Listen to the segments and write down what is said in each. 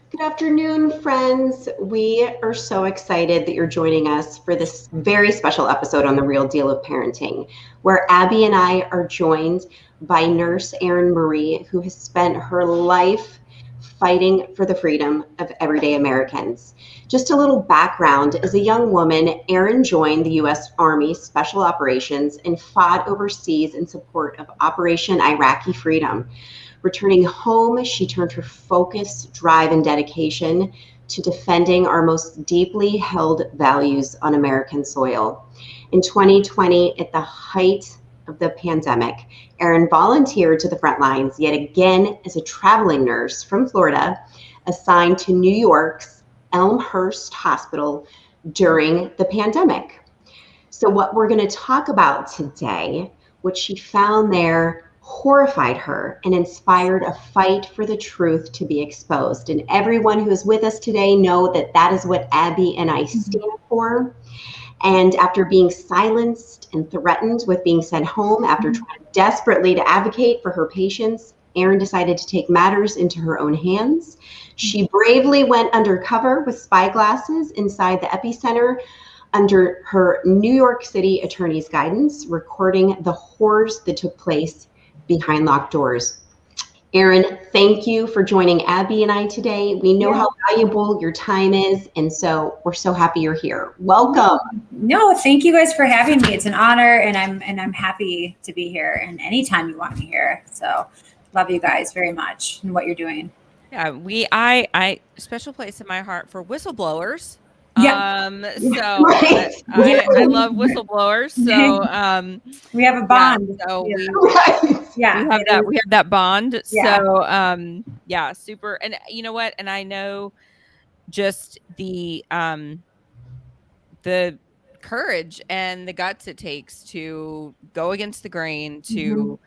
Good afternoon, friends. We are so excited that you're joining us for this very special episode on The Real Deal of Parenting, where Abby and I are joined by nurse Erin Marie, who has spent her life fighting for the freedom of everyday Americans. Just a little background. As a young woman, Erin joined the U.S. Army Special Operations and fought overseas in support of Operation Iraqi Freedom. Returning home, she turned her focus, drive, and dedication to defending our most deeply held values on American soil. In 2020, at the height of the pandemic, Erin volunteered to the front lines yet again as a traveling nurse from Florida, assigned to New York's Elmhurst Hospital during the pandemic. So, what we're going to talk about today, what she found there horrified her and inspired a fight for the truth to be exposed. And everyone who is with us today know that that is what Abby and I stand for. And after being silenced and threatened with being sent home, after trying desperately to advocate for her patients, Erin decided to take matters into her own hands. She bravely went undercover with spy glasses inside the epicenter under her New York City attorney's guidance, recording the horrors that took place behind locked doors. Erin, thank you for joining Abby and I today. We know how valuable your time is, and so we're so happy you're here. Welcome. No, thank you guys for having me. It's an honor, and I'm happy to be here. And anytime you want me here, so love you guys very much and what you're doing. Yeah, I special place in my heart for whistleblowers. Yeah. So Right. I love whistleblowers. So we have a bond. Yeah, so we have that bond. Yeah. So yeah, super. And you know what? And I know just the courage and the guts it takes to go against the grain, to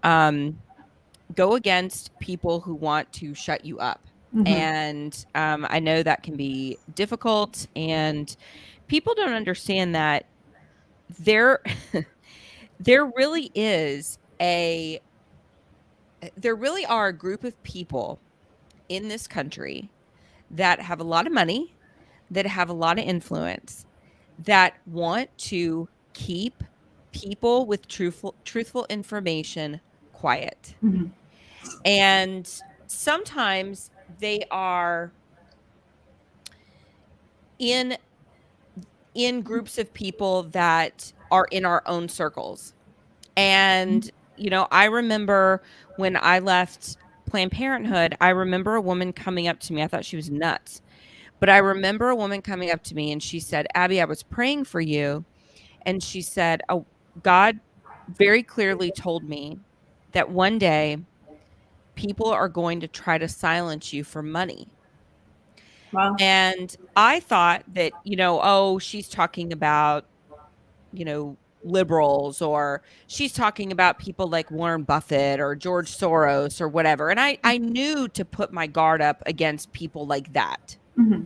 go against people who want to shut you up. And I know that can be difficult, and people don't understand that there really are a group of people in this country that have a lot of money, that have a lot of influence, that want to keep people with truthful information quiet. And sometimes they are in groups of people that are in our own circles. And, you know, I remember when I left Planned Parenthood, I remember a woman coming up to me. I thought she was nuts. But I remember a woman coming up to me and she said, "Abby, I was praying for you." And she said, "Oh, God very clearly told me that one day people are going to try to silence you for money." Wow. And I thought that, you know, oh, she's talking about, you know, liberals, or she's talking about people like Warren Buffett or George Soros or whatever. And I knew to put my guard up against people like that,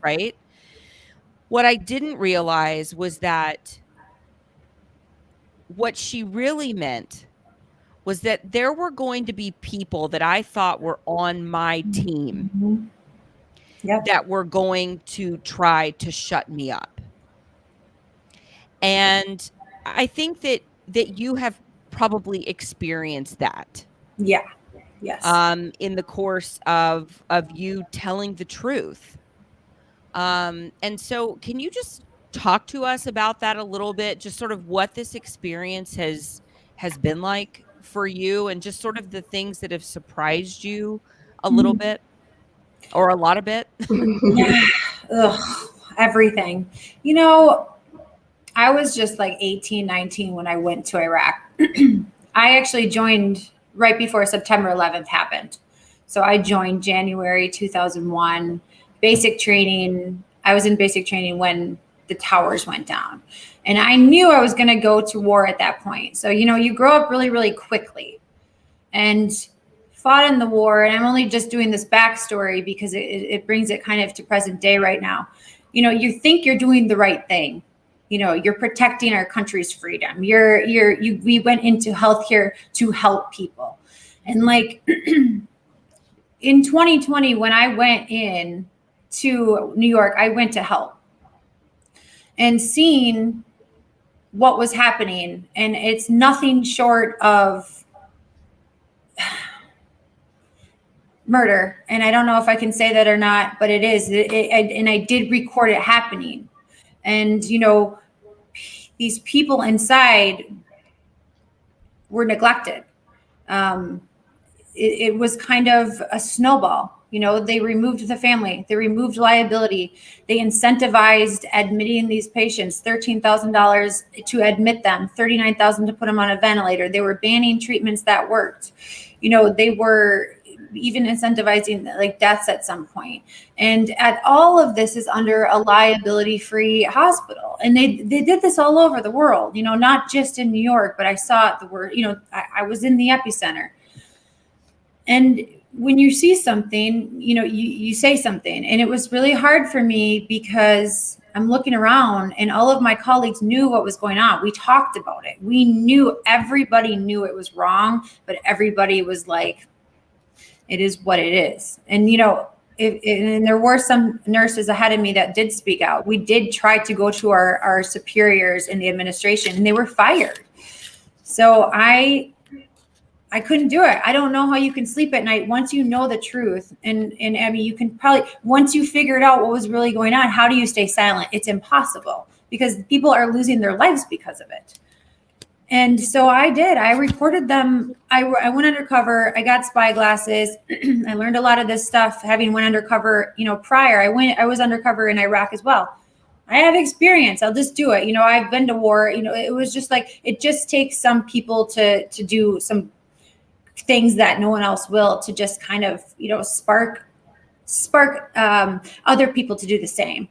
right? What I didn't realize was that what she really meant was that there were going to be people that I thought were on my team that were going to try to shut me up. And I think that you have probably experienced that. Yeah. Yes. In the course of you telling the truth. And so can you just talk to us about that a little bit, just sort of what this experience has been like for you, and just sort of the things that have surprised you a little bit or a lot of bit? Everything. You know, I was just like 18, 19 when I went to Iraq. I actually joined right before September 11th happened. So I joined January 2001, basic training. I was in basic training when the towers went down. And I knew I was going to go to war at that point. So, you know, you grow up really, really quickly and fought in the war. And I'm only just doing this backstory because it brings it kind of to present day right now. You know, you think you're doing the right thing. You know, you're protecting our country's freedom. We went into healthcare to help people. And like in 2020, when I went in, to New York, I went to help, and seeing what was happening, and it's nothing short of murder. And I don't know if I can say that or not, but it is. And I did record it happening. And, these people inside were neglected. It was kind of a snowball. They removed the family, they removed liability, they incentivized admitting these patients, $13,000 to admit them, $39,000 to put them on a ventilator. They were banning treatments that worked. They were even incentivizing like deaths at some point. And at all of this is under a liability-free hospital. And they did this all over the world, not just in New York, but I saw it, I was in the epicenter. And when you see something, you say something. And it was really hard for me because I'm looking around and all of my colleagues knew what was going on. We talked about it. Everybody knew it was wrong, but everybody was like, it is what it is. And, and there were some nurses ahead of me that did speak out. We did try to go to our superiors in the administration, and they were fired. So I couldn't do it. I don't know how you can sleep at night once you know the truth. And I mean, you can probably, once you figured out what was really going on, how do you stay silent? It's impossible because people are losing their lives because of it. And so I did. I reported them. I went undercover. I got spy glasses. I learned a lot of this stuff having went undercover, prior. I was undercover in Iraq as well. I have experience. I'll just do it. I've been to war. It was just like, it just takes some people to do some things that no one else will, to just kind of, spark other people to do the same.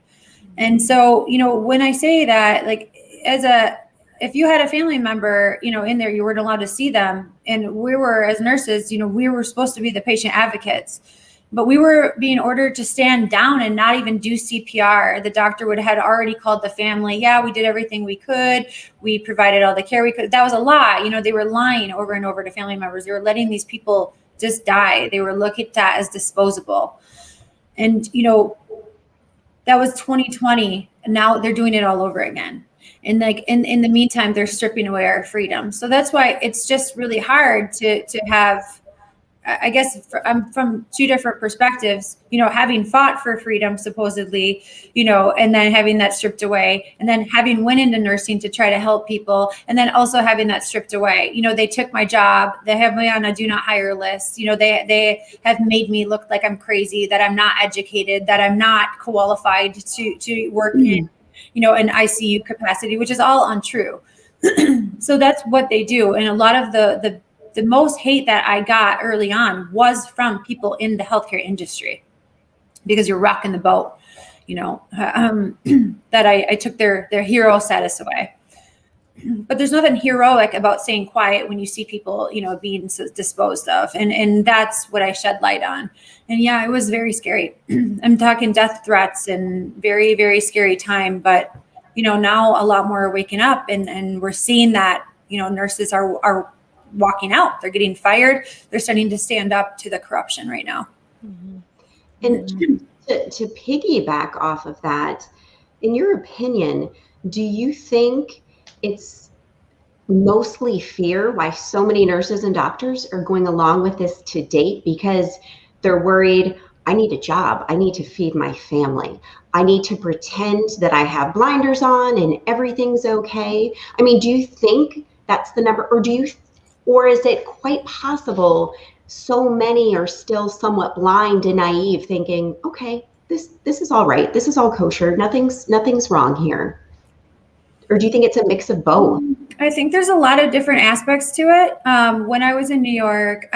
And so, when I say that, like, if you had a family member, in there, you weren't allowed to see them. And we were, as nurses, we were supposed to be the patient advocates, but we were being ordered to stand down and not even do CPR. The doctor had already called the family. Yeah, we did everything we could. We provided all the care we could. That was a lie. They were lying over and over to family members. They were letting these people just die. They were looked at as disposable. And, that was 2020. And now they're doing it all over again. And like in the meantime, they're stripping away our freedom. So that's why it's just really hard to have, I guess I'm from two different perspectives, having fought for freedom supposedly, and then having that stripped away, and then having went into nursing to try to help people, and then also having that stripped away. They took my job. They have me on a do not hire list. They have made me look like I'm crazy, that I'm not educated, that I'm not qualified to work in, an ICU capacity, which is all untrue. So that's what they do. And a lot of the most hate that I got early on was from people in the healthcare industry, because you're rocking the boat, that I took their hero status away. But there's nothing heroic about staying quiet when you see people, being disposed of. And that's what I shed light on. And yeah, it was very scary. I'm talking death threats and very, very scary time. But, now a lot more are waking up, and we're seeing that, nurses are walking out. They're getting fired. They're starting to stand up to the corruption right now. Mm-hmm. And to piggyback off of that, in your opinion, do you think it's mostly fear why so many nurses and doctors are going along with this to date? Because they're worried, I need a job. I need to feed my family. I need to pretend that I have blinders on and everything's okay. I mean, do you think that's the number, or is it quite possible so many are still somewhat blind and naive, thinking, okay, this is all right. This is all kosher. Nothing's wrong here. Or do you think it's a mix of both? I think there's a lot of different aspects to it. When I was in New York,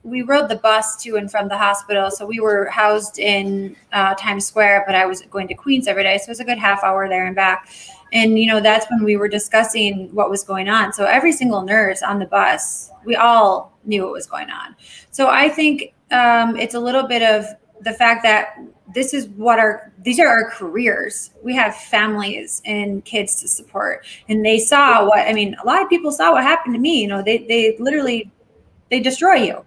we rode the bus to and from the hospital. So we were housed in Times Square, but I was going to Queens every day. So it was a good half hour there and back. And, that's when we were discussing what was going on. So every single nurse on the bus, we all knew what was going on. So I think it's a little bit of the fact that these are our careers. We have families and kids to support. And they saw a lot of people saw what happened to me. They literally, they destroy you.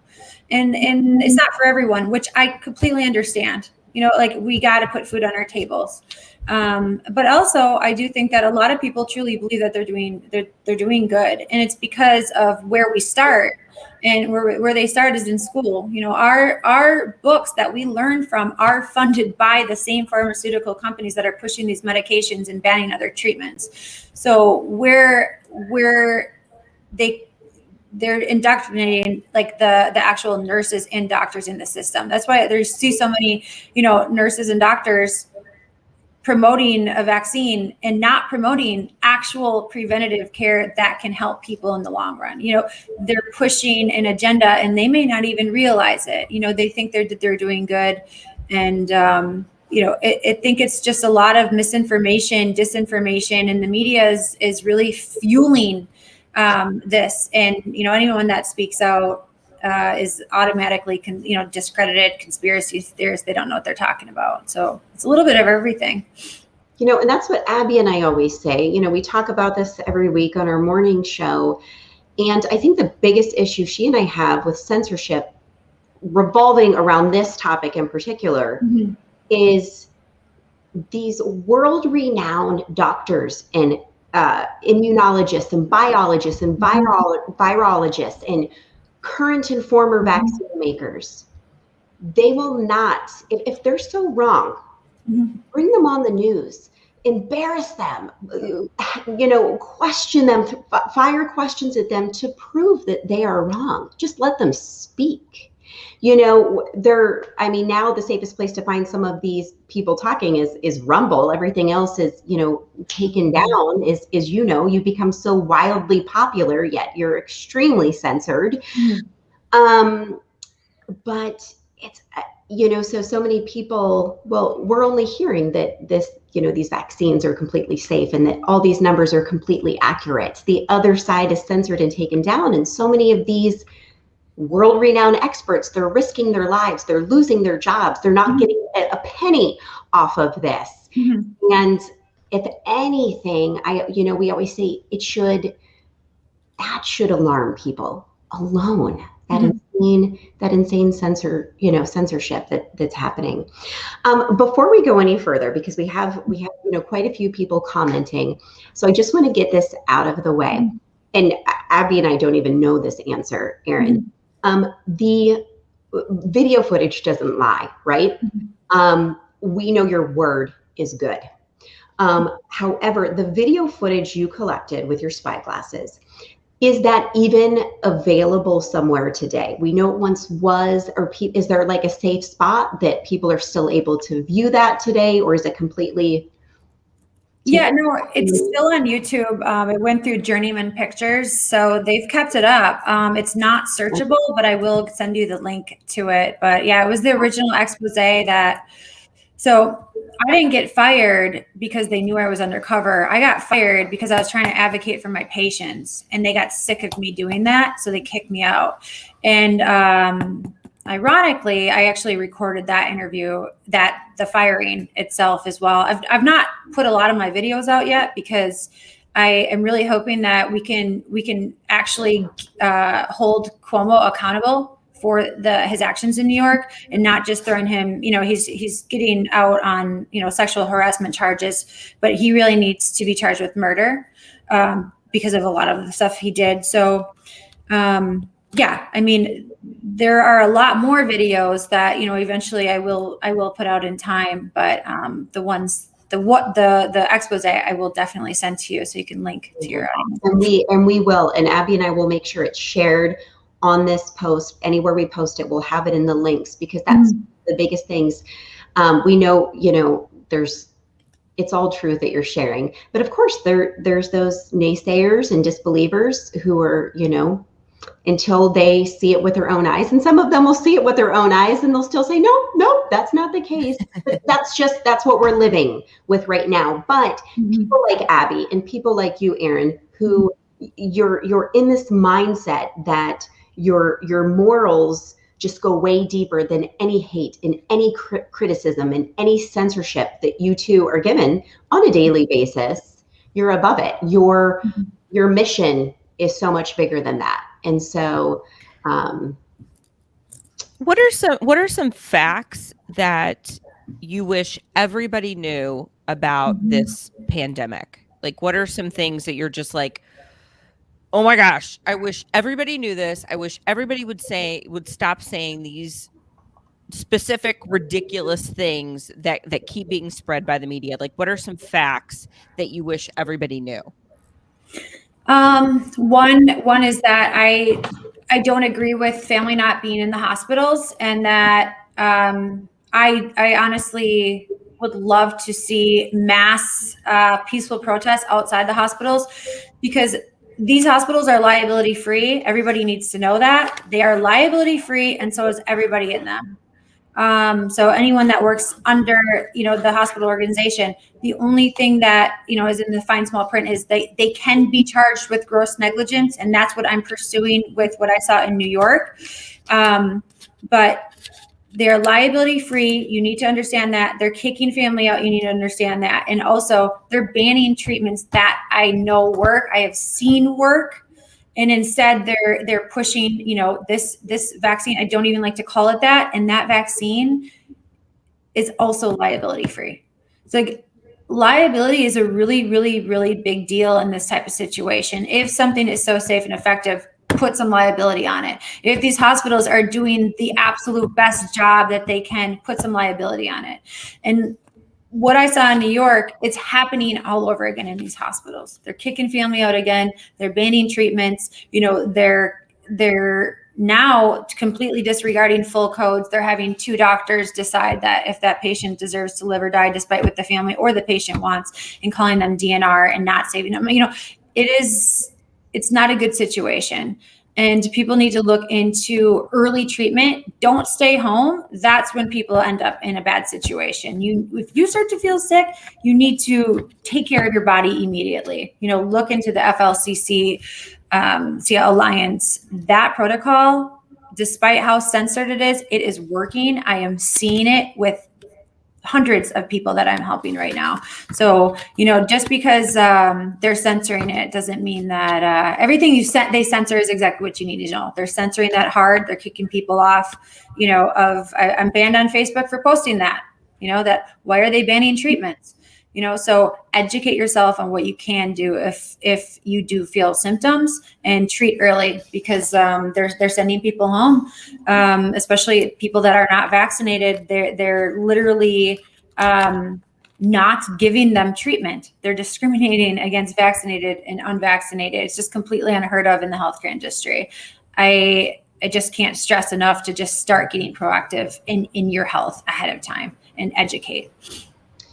And it's not for everyone, which I completely understand. like we got to put food on our tables. But also I do think that a lot of people truly believe that they're doing good. And it's because of where we start. And where they start is in school. Our books that we learn from are funded by the same pharmaceutical companies that are pushing these medications and banning other treatments. So they're indoctrinating like the actual nurses and doctors in the system. That's why there's so many, nurses and doctors promoting a vaccine and not promoting actual preventative care that can help people in the long run. They're pushing an agenda and they may not even realize it. They think they're doing good. And, I think it's just a lot of misinformation, disinformation, and the media is really fueling this. And, anyone that speaks out is automatically, discredited, conspiracy theorists. They don't know what they're talking about. So it's a little bit of everything. And that's what Abby and I always say. We talk about this every week on our morning show. And I think the biggest issue she and I have with censorship revolving around this topic in particular is these world-renowned doctors and immunologists and biologists and virologists and current and former vaccine makers, they will not, if they're so wrong, bring them on the news, embarrass them, question them, fire questions at them to prove that they are wrong. Just let them speak. Now the safest place to find some of these people talking is Rumble. Everything else is, taken down is you become so wildly popular, yet you're extremely censored. But it's, so many people, we're only hearing that these vaccines are completely safe and that all these numbers are completely accurate. The other side is censored and taken down. And so many of these world-renowned experts, they're risking their lives, they're losing their jobs, they're not getting a penny off of this. And if anything, we always say that should alarm people alone. That insane censorship that's happening. Before we go any further, because we have quite a few people commenting, so I just want to get this out of the way. And Abby and I don't even know this answer, Erin. The video footage doesn't lie, right? We know your word is good. However, the video footage you collected with your spy glasses, is that even available somewhere today? We know it once was, or is there like a safe spot that people are still able to view that today, or is it completely? Yeah, no, it's still on YouTube. It went through Journeyman Pictures, so they've kept it up. It's not searchable, but I will send you the link to it. But yeah, it was the original expose that. So I didn't get fired because they knew I was undercover. I got fired because I was trying to advocate for my patients, and they got sick of me doing that, so they kicked me out. And ironically, I actually recorded that interview, the firing itself as well. I've not put a lot of my videos out yet because I am really hoping that we can actually hold Cuomo accountable for his actions in New York, and not just throwing him, he's getting out on, sexual harassment charges, but he really needs to be charged with murder because of a lot of the stuff he did. So, yeah, there are a lot more videos that, eventually I will put out in time, but the expose I will definitely send to you so you can link to your and we will, and Abby and I will make sure it's shared on this post. Anywhere we post it, we'll have it in the links, because that's the biggest things. We know, it's all truth that you're sharing, but of course there's those naysayers and disbelievers who are, until they see it with their own eyes, and some of them will see it with their own eyes and they'll still say, no, that's not the case. But that's what we're living with right now. But people like Abby and people like you, Erin, who you're in this mindset that your morals just go way deeper than any hate and any criticism and any censorship that you two are given on a daily basis. You're above it. Your mission is so much bigger than that. And so, what are some facts that you wish everybody knew about this pandemic? Like, what are some things that you're just like, oh my gosh, I wish everybody knew this. I wish everybody would stop saying these specific ridiculous things that keep being spread by the media. Like, what are some facts that you wish everybody knew? One is that I don't agree with family not being in the hospitals, and that I honestly would love to see mass peaceful protests outside the hospitals, because these hospitals are liability free. Everybody needs to know that they are liability free, and so is everybody in them. So anyone that works under, the hospital organization, the only thing that, is in the fine small print is they can be charged with gross negligence. And that's what I'm pursuing with what I saw in New York. But they're liability free. You need to understand that. They're kicking family out. You need to understand that. And also they're banning treatments that I know work. I have seen work. And instead they're pushing, this vaccine. I don't even like to call it that. And that vaccine is also liability free. It's like, liability is a really, really, really big deal in this type of situation. If something is so safe and effective, put some liability on it. If these hospitals are doing the absolute best job that they can, put some liability on it. And what I saw in New York, it's happening all over again in these hospitals. They're kicking family out again. They're banning treatments. They're now completely disregarding full codes. They're having two doctors decide that if that patient deserves to live or die, despite what the family or the patient wants, and calling them DNR and not saving them. It's not a good situation. And people need to look into early treatment. Don't stay home. That's when people end up in a bad situation. If you start to feel sick, you need to take care of your body immediately. Look into the FLCC Alliance. That protocol, despite how censored it is working. I am seeing it with hundreds of people that I'm helping right now. So, just because they're censoring it doesn't mean that everything they censor is exactly what you need to know. They're censoring that hard. They're kicking people off, I'm banned on Facebook for posting that, why are they banning treatments? So educate yourself on what you can do if you do feel symptoms, and treat early, because they're sending people home, especially people that are not vaccinated. They're literally not giving them treatment. They're discriminating against vaccinated and unvaccinated. It's just completely unheard of in the healthcare industry. I just can't stress enough to just start getting proactive in your health ahead of time and educate.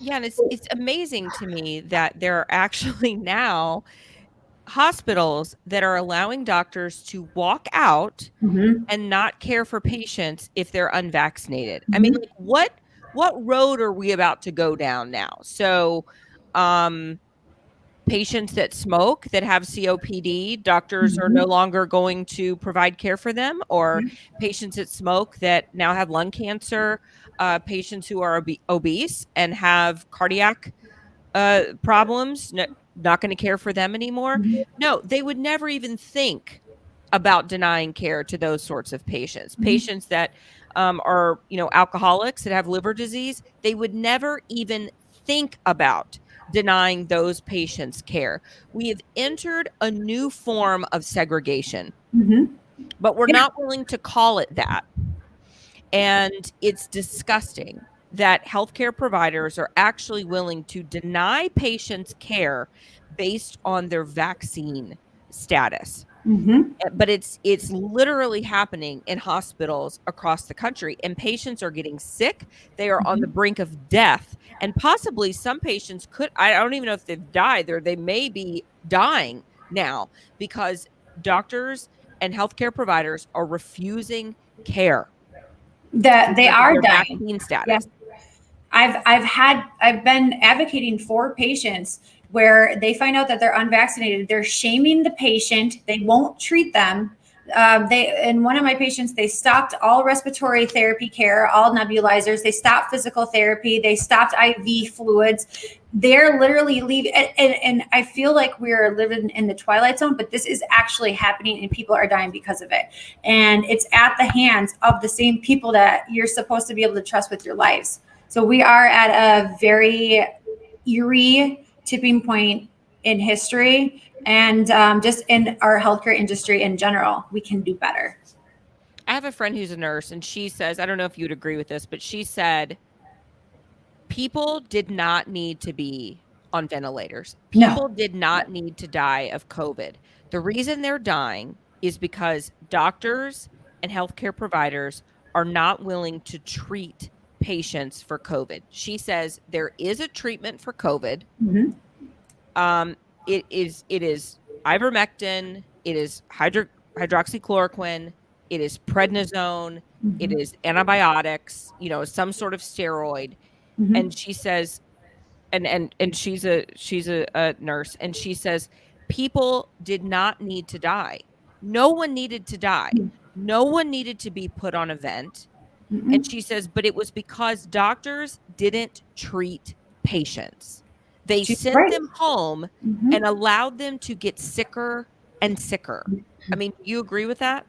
Yeah, and it's amazing to me that there are actually now hospitals that are allowing doctors to walk out and not care for patients if they're unvaccinated. I mean, like, what road are we about to go down now? So, patients that smoke, that have COPD, doctors are no longer going to provide care for them, or patients that smoke that now have lung cancer, patients who are obese and have cardiac problems, not going to care for them anymore. No, they would never even think about denying care to those sorts of patients. Patients that are, alcoholics that have liver disease, they would never even think about denying those patients care. We have entered a new form of segregation, but we're not willing to call it that. And it's disgusting that healthcare providers are actually willing to deny patients care based on their vaccine status. But it's literally happening in hospitals across the country, and patients are getting sick. They are on the brink of death, and possibly some patients I don't even know if they've died, or they may be dying now because doctors and healthcare providers are refusing care. That they are dying. Vaccine status. Yes. I've been advocating for patients where they find out that they're unvaccinated. They're shaming the patient. They won't treat them. In one of my patients, they stopped all respiratory therapy care, all nebulizers. They stopped physical therapy. They stopped IV fluids. They're literally leaving. And I feel like we're living in the twilight zone, but this is actually happening, and people are dying because of it. And it's at the hands of the same people that you're supposed to be able to trust with your lives. So we are at a very eerie tipping point in history, and just in our healthcare industry in general. We can do better. I have a friend who's a nurse, and she says, I don't know if you'd agree with this, but she said people did not need to be on ventilators. People No. did not need to die of COVID. The reason they're dying is because doctors and healthcare providers are not willing to treat patients for COVID. She says there is a treatment for COVID. Mm-hmm. It is ivermectin, it is hydroxychloroquine, it is prednisone, it Mm-hmm. is antibiotics, some sort of steroid. Mm-hmm. And she says, and she's a nurse, and she says people did not need to die. No one needed to die. No one needed to be put on a vent. And Mm-hmm. she says, but it was because doctors didn't treat patients. They She's sent right. them home Mm-hmm. and allowed them to get sicker and sicker. I mean, you agree with that?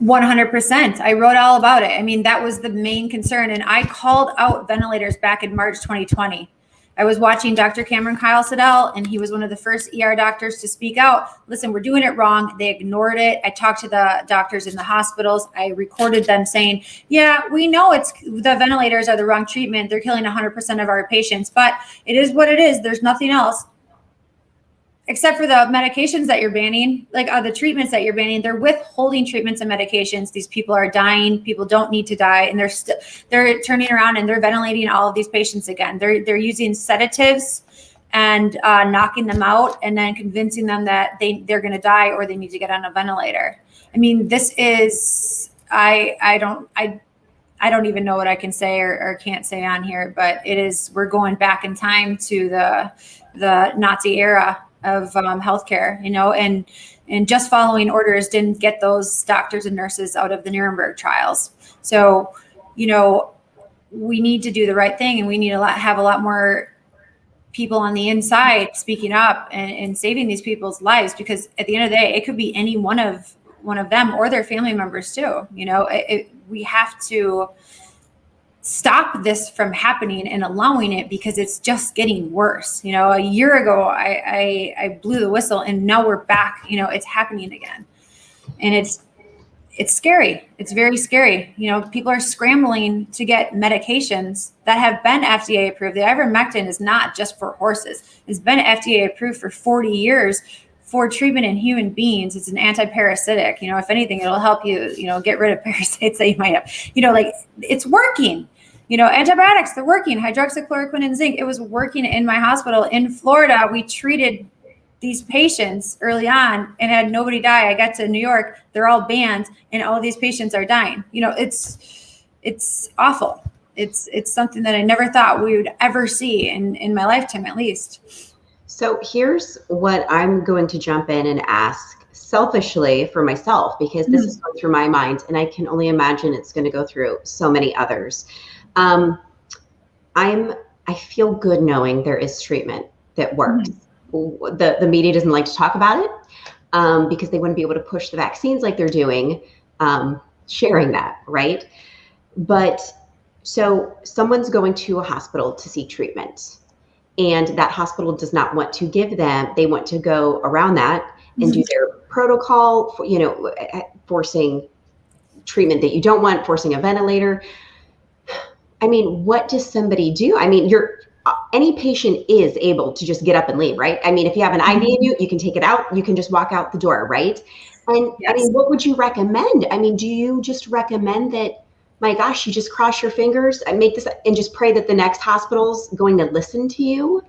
100%. I wrote all about it. I mean, that was the main concern. And I called out ventilators back in March 2020. I was watching Dr. Cameron Kyle Siddell, and he was one of the first ER doctors to speak out. Listen, we're doing it wrong. They ignored it. I talked to the doctors in the hospitals. I recorded them saying, yeah, we know the ventilators are the wrong treatment. They're killing 100% of our patients, but it is what it is. There's nothing else. Except for the medications that you're banning, like the treatments that you're banning, they're withholding treatments and medications. These people are dying. People don't need to die, and they're turning around and they're ventilating all of these patients again. They're using sedatives and knocking them out, and then convincing them that they're going to die or they need to get on a ventilator. I mean, this is I don't even know what I can say or can't say on here, but it is, we're going back in time to the Nazi era of healthcare, and just following orders didn't get those doctors and nurses out of the Nuremberg trials. So, we need to do the right thing, and we need to have a lot more people on the inside speaking up and saving these people's lives, because at the end of the day, it could be any one of them or their family members too. We have to stop this from happening and allowing it, because it's just getting worse. A year ago, I blew the whistle, and now we're back. It's happening again, and it's scary. It's very scary. People are scrambling to get medications that have been FDA approved. The ivermectin is not just for horses. It's been FDA approved for 40 years for treatment in human beings. It's an anti-parasitic. If anything, it'll help you, get rid of parasites that you might have. It's working. Antibiotics, they're working. Hydroxychloroquine and zinc, it was working in my hospital. In Florida, we treated these patients early on and had nobody die. I got to New York, they're all banned, and all of these patients are dying. It's awful. It's something that I never thought we would ever see in my lifetime, at least. So here's what I'm going to jump in and ask selfishly for myself, because this is going through my mind, and I can only imagine it's going to go through so many others. I feel good knowing there is treatment that works. The media doesn't like to talk about it because they wouldn't be able to push the vaccines like they're doing, sharing that, right? But so someone's going to a hospital to seek treatment, and that hospital does not want to give them, they want to go around that and do their protocol, for, forcing treatment that you don't want, forcing a ventilator. I mean, what does somebody do? I mean, any patient is able to just get up and leave, right? I mean, if you have an IV in you, you can take it out, you can just walk out the door, right? And yes. I mean, what would you recommend? I mean, do you just recommend that, my gosh, you just cross your fingers and make this and just pray that the next hospital's going to listen to you?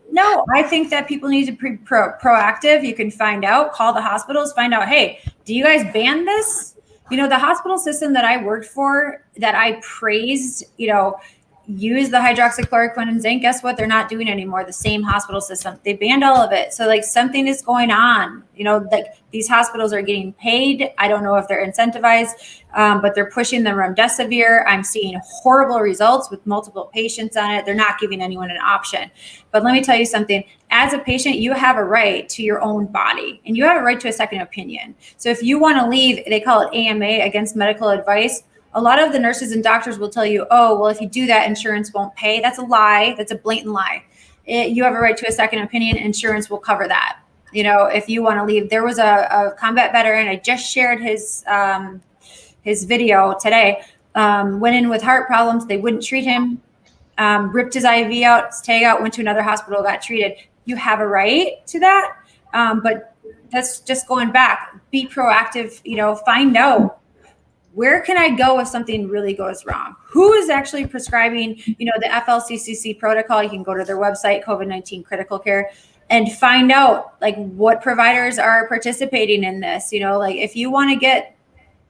No, I think that people need to be proactive. You can find out, call the hospitals, find out, hey, do you guys ban this? The hospital system that I worked for, that I praised, use the hydroxychloroquine and zinc. Guess what? They're not doing anymore. The same hospital system. They banned all of it. So something is going on, these hospitals are getting paid. I don't know if they're incentivized, but they're pushing the remdesivir. I'm seeing horrible results with multiple patients on it. They're not giving anyone an option. But let me tell you something. As a patient, you have a right to your own body, and you have a right to a second opinion. So if you want to leave, they call it AMA, against medical advice. a lot of the nurses and doctors will tell you, oh, well, if you do that, insurance won't pay. That's a lie. That's a blatant lie. You have a right to a second opinion. Insurance will cover that. If you want to leave. There was a combat veteran. I just shared his video today. Went in with heart problems. They wouldn't treat him. Ripped his IV out, his tag out, went to another hospital, got treated. You have a right to that. But that's just going back. Be proactive, find out, where can I go if something really goes wrong? Who is actually prescribing, the FLCCC protocol? You can go to their website, COVID-19 Critical Care, and find out what providers are participating in this. If you want to get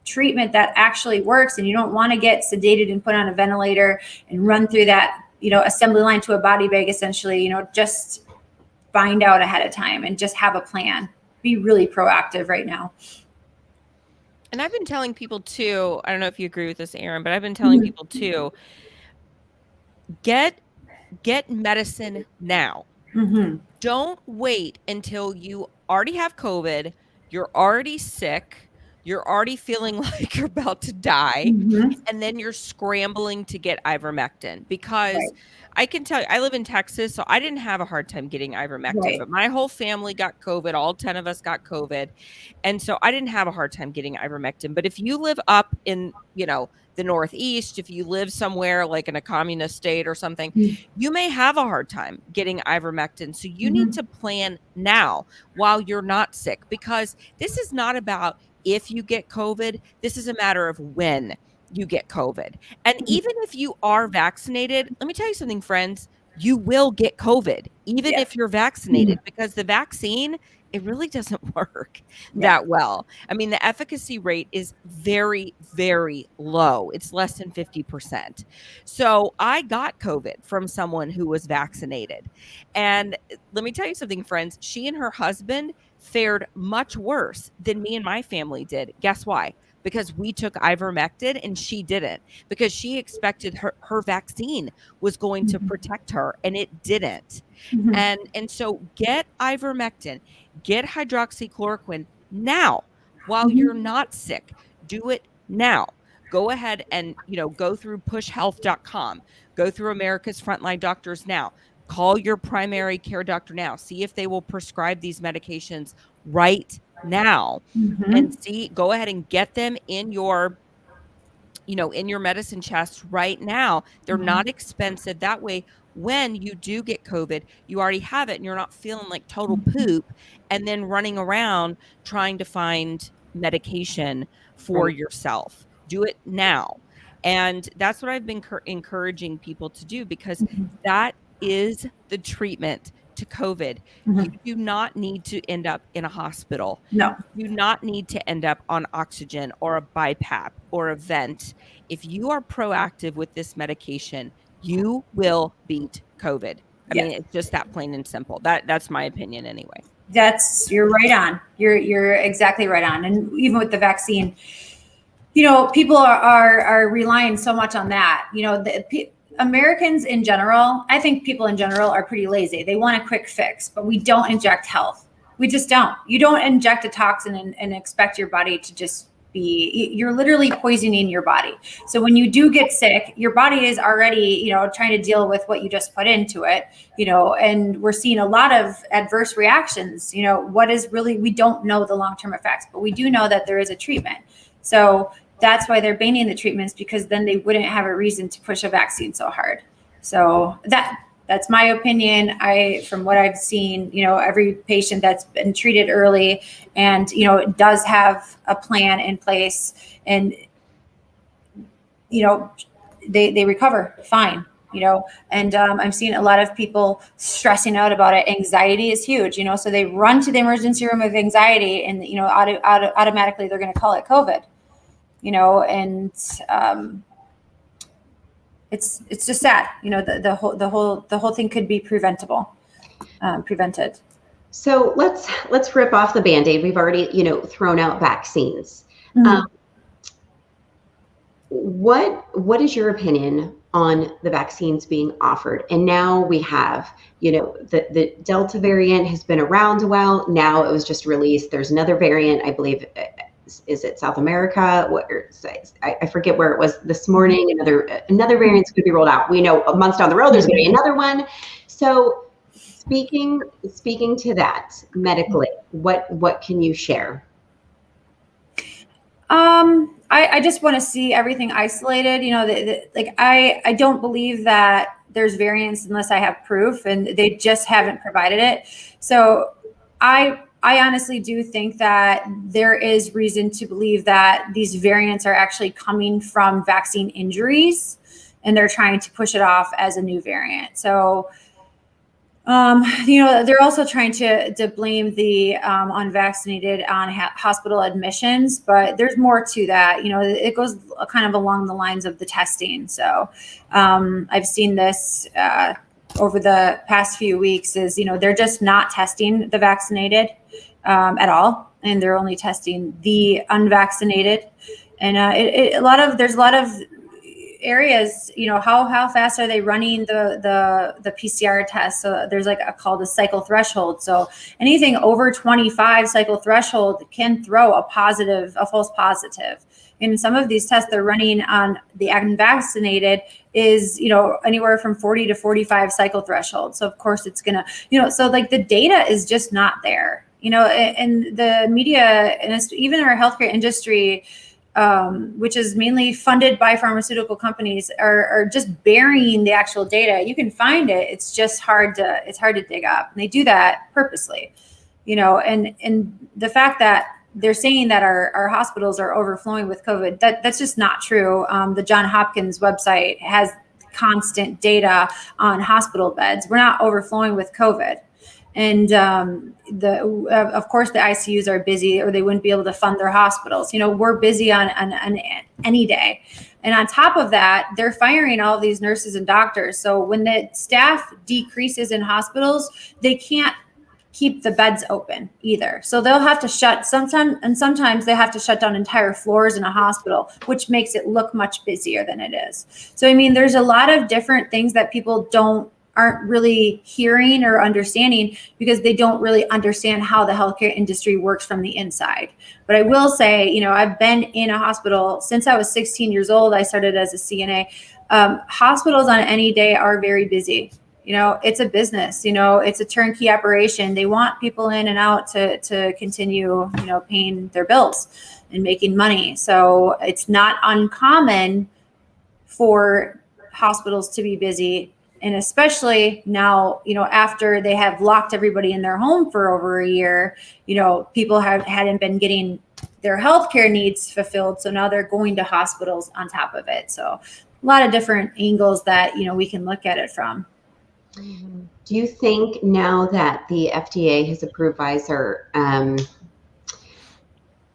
treatment that actually works and you don't want to get sedated and put on a ventilator and run through that, assembly line to a body bag, essentially, just find out ahead of time and just have a plan. Be really proactive right now. And I've been telling people too, I don't know if you agree with this, Erin, but I've been telling people too, get medicine now. Mm-hmm. Don't wait until you already have COVID, you're already sick, you're already feeling like you're about to die, and then you're scrambling to get ivermectin. Because I can tell you, I live in Texas, so I didn't have a hard time getting ivermectin, but my whole family got COVID. All 10 of us got COVID. And so I didn't have a hard time getting ivermectin. But if you live up in, the Northeast, if you live somewhere like in a communist state or something, you may have a hard time getting ivermectin. So you need to plan now while you're not sick, because this is not about if you get COVID. This is a matter of when you get COVID. And even if you are vaccinated, let me tell you something, friends, you will get COVID, even if you're vaccinated, because the vaccine, it really doesn't work that well. I mean, the efficacy rate is very, very low. It's less than 50%. So I got COVID from someone who was vaccinated. And let me tell you something, friends, she and her husband fared much worse than me and my family did. Guess why? Because we took ivermectin and she didn't, because she expected her vaccine was going to protect her, and it didn't. And so get ivermectin, get hydroxychloroquine now while you're not sick. Do it now. Go ahead and, go through pushhealth.com, go through America's Frontline Doctors now. Call your primary care doctor now. See if they will prescribe these medications right now, and go ahead and get them in your, in your medicine chest right now. They're not expensive. That way, when you do get COVID, you already have it and you're not feeling like total poop and then running around trying to find medication for yourself. Do it now. And that's what I've been encouraging people to do, because that is the treatment to COVID. You do not need to end up in a hospital. No. You do not need to end up on oxygen or a BiPAP or a vent. If you are proactive with this medication, you will beat COVID. I mean, it's just that plain and simple. That's my opinion anyway. You're right on. You're exactly right on. And even with the vaccine, people are relying so much on that. Americans in general, I think people in general are pretty lazy. They want a quick fix, but we don't inject health. We just don't. You don't inject a toxin and expect your body to just you're literally poisoning your body. So when you do get sick, your body is already, trying to deal with what you just put into it, and we're seeing a lot of adverse reactions. We don't know the long-term effects, but we do know that there is a treatment. So that's why they're banning the treatments, because then they wouldn't have a reason to push a vaccine so hard. So that's my opinion. From what I've seen, every patient that's been treated early and, it does have a plan in place, and, they recover fine, and I'm seeing a lot of people stressing out about it. Anxiety is huge, so they run to the emergency room with anxiety, and, automatically they're going to call it COVID. And it's just sad. The whole thing could be prevented. So let's rip off the Band-Aid. We've already thrown out vaccines. What is your opinion on the vaccines being offered? And now we have the Delta variant has been around a while. Now it was just released. There's another variant, I believe is it South America? I forget where it was this morning. Another variant's going to be rolled out. We know months down the road there's going to be another one. So speaking to that medically, what can you share? I just want to see everything isolated. Like I don't believe that there's variants unless I have proof, and they just haven't provided it. So I honestly do think that there is reason to believe that these variants are actually coming from vaccine injuries, and they're trying to push it off as a new variant. So they're also trying to blame the unvaccinated on hospital admissions, but there's more to that. It goes kind of along the lines of the testing. So I've seen this over the past few weeks is, they're just not testing the vaccinated at all. And they're only testing the unvaccinated. And there's a lot of areas, how fast are they running the PCR test? So there's called a cycle threshold. So anything over 25 cycle threshold can throw a false positive. And some of these tests they're running on the unvaccinated is, anywhere from 40 to 45 cycle threshold. So of course it's gonna, so the data is just not there, and the media and even our healthcare industry, which is mainly funded by pharmaceutical companies, are just burying the actual data. You can find it. It's just hard to dig up. And they do that purposely, and the fact that they're saying that our hospitals are overflowing with COVID, that's just not true. The Johns Hopkins website has constant data on hospital beds. We're not overflowing with COVID. And of course, the ICUs are busy, or they wouldn't be able to fund their hospitals. We're busy on any day. And on top of that, they're firing all of these nurses and doctors. So when the staff decreases in hospitals, they can't keep the beds open either. So they'll have to sometimes they have to shut down entire floors in a hospital, which makes it look much busier than it is. So, there's a lot of different things that people aren't really hearing or understanding because they don't really understand how the healthcare industry works from the inside. But I will say, I've been in a hospital since I was 16 years old. I started as a CNA. Hospitals on any day are very busy. It's a business, it's a turnkey operation. They want people in and out to continue, paying their bills and making money. So it's not uncommon for hospitals to be busy. And especially now, after they have locked everybody in their home for over a year, people hadn't been getting their healthcare needs fulfilled. So now they're going to hospitals on top of it. So a lot of different angles that, we can look at it from. Do you think now that the FDA has approved Pfizer,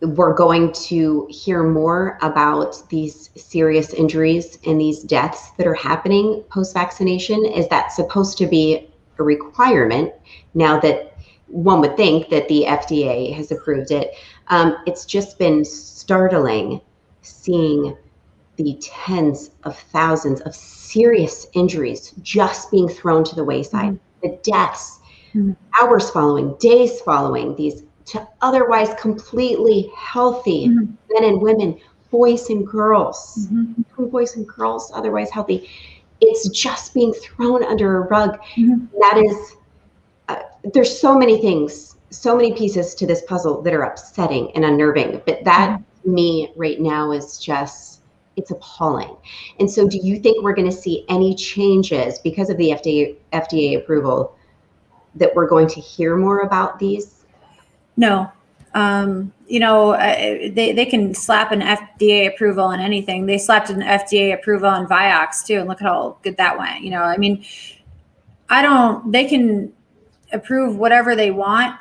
we're going to hear more about these serious injuries and these deaths that are happening post-vaccination? Is that supposed to be a requirement now that one would think that the FDA has approved it? It's just been startling seeing the tens of thousands of serious injuries just being thrown to the wayside. Mm-hmm. The deaths, hours following, days following, these to otherwise completely healthy men and women, boys and girls, boys and girls, otherwise healthy. It's just being thrown under a rug. That is, there's so many things, so many pieces to this puzzle that are upsetting and unnerving. But that, to me, right now is just, it's appalling. And so do you think we're going to see any changes because of the FDA approval, that we're going to hear more about these? No. They can slap an FDA approval on anything. They slapped an FDA approval on Vioxx too, and look at how good that went. They can approve whatever they want.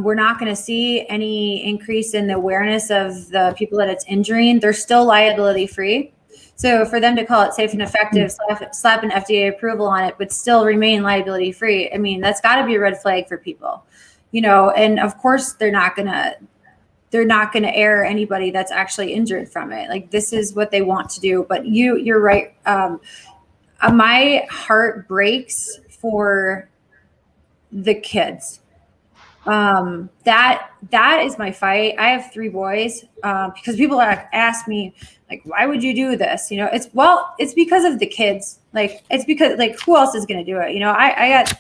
We're not going to see any increase in the awareness of the people that it's injuring. They're still liability free. So for them to call it safe and effective, slap an FDA approval on it, but still remain liability free, that's got to be a red flag for people. And of course they're not gonna air anybody that's actually injured from it. Like, this is what they want to do. But you're right. My heart breaks for the kids. That is my fight. I have 3 boys, because people ask me, like, why would you do this? It's because of the kids. Like, it's because, like, who else is going to do it?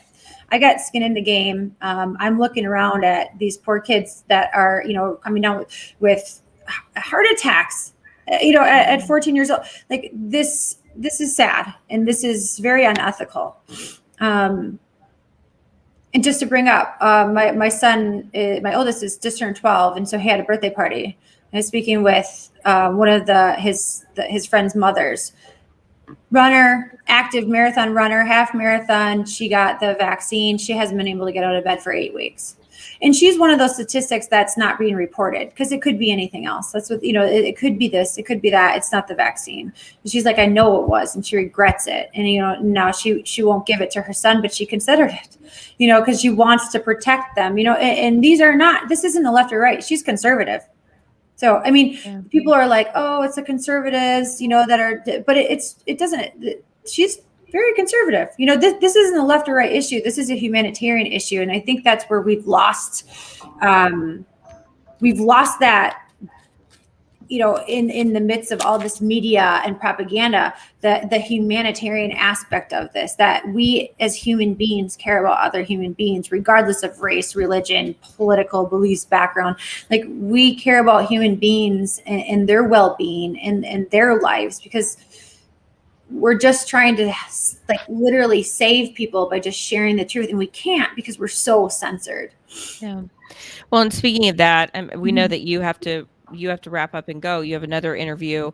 I got skin in the game. I'm looking around at these poor kids that are, coming down with heart attacks, at 14 years old. Like, this is sad, and this is very unethical. And just to bring up, my son, my oldest, is just turned 12, and so he had a birthday party. I was speaking with one of his friend's mothers, runner, active marathon runner, half marathon. She got the vaccine. She hasn't been able to get out of bed for 8 weeks. And she's one of those statistics that's not being reported, because it could be anything else. That's what, it could be this, it could be that. It's not the vaccine. And she's like, I know it was, and she regrets it. And, now she won't give it to her son, but she considered it, because she wants to protect them, and this isn't the left or right. She's conservative. So, I mean, people are like, oh, it's the conservatives, that are, but it doesn't, she's very conservative. This isn't a left or right issue. This is a humanitarian issue. And I think that's where we've lost that, in the midst of all this media and propaganda, the humanitarian aspect of this, that we as human beings care about other human beings, regardless of race, religion, political beliefs, background. Like, we care about human beings and their well-being and their lives, because we're just trying to, like, literally save people by just sharing the truth. And we can't, because we're so censored. Yeah. Well, and speaking of that, we know that you have to wrap up and go. You have another interview.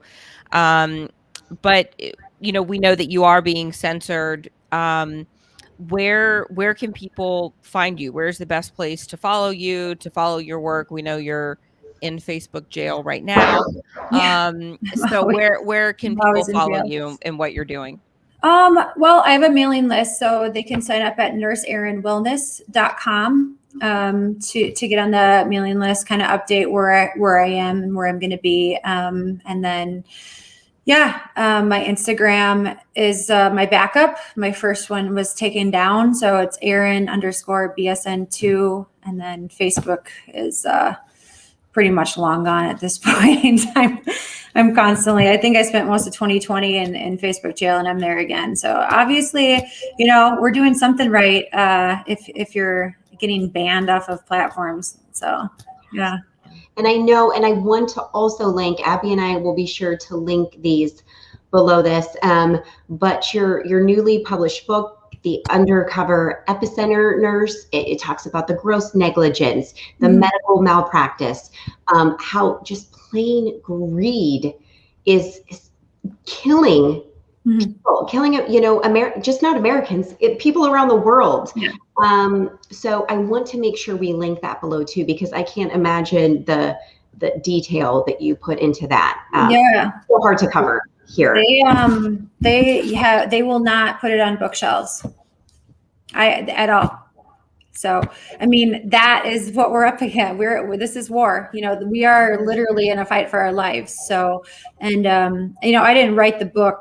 But we know that you are being censored. Where can people find you? Where's the best place to follow you, to follow your work? We know you're in Facebook jail right now. So where can people follow you and what you're doing? Well, I have a mailing list, so they can sign up at nurseerinwellness.com to get on the mailing list, kind of update where I am and where I'm going to be. And then, my Instagram is my backup. My first one was taken down, so it's Erin_BSN2, and then Facebook is pretty much long gone at this point in time. I'm constantly, I think I spent most of 2020 in Facebook jail, and I'm there again. So obviously, we're doing something right if you're getting banned off of platforms. So, yeah. And I know, and I want to also link, Abby and I will be sure to link these below this, but your newly published book, The Undercover Epicenter Nurse, it talks about the gross negligence, the medical malpractice, how just plain greed is killing people, killing, just not Americans, people around the world. Yeah. So I want to make sure we link that below too, because I can't imagine the detail that you put into that. It's so hard to cover here. They will not put it on bookshelves at all. So, I mean, that is what we're up against. This is war. We are literally in a fight for our lives. So, and I didn't write the book.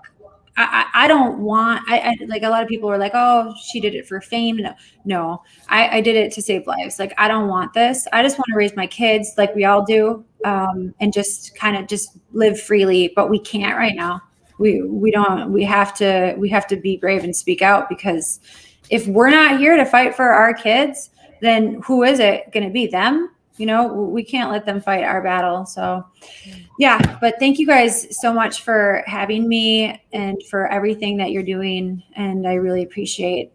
I don't want. I like, a lot of people are like, oh, she did it for fame. No, I did it to save lives. Like, I don't want this. I just want to raise my kids like we all do, and just kind of just live freely. But we can't right now. We don't. We have to be brave and speak out, because if we're not here to fight for our kids, then who is it going to be? Them? We can't let them fight our battle. So, but thank you guys so much for having me and for everything that you're doing. And I really appreciate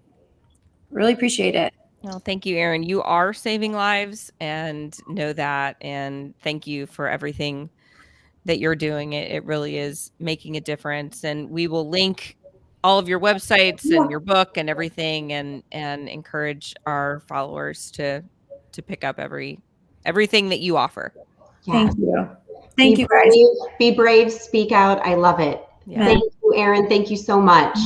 it. Well, thank you, Erin. You are saving lives, and know that. And thank you for everything that you're doing. It really is making a difference. And we will link all of your websites and your book and everything, and encourage our followers to pick up everything that you offer. Thank you. Thank you, guys. Be brave, speak out. I love it. Yeah. Thank you, Erin. Thank you so much.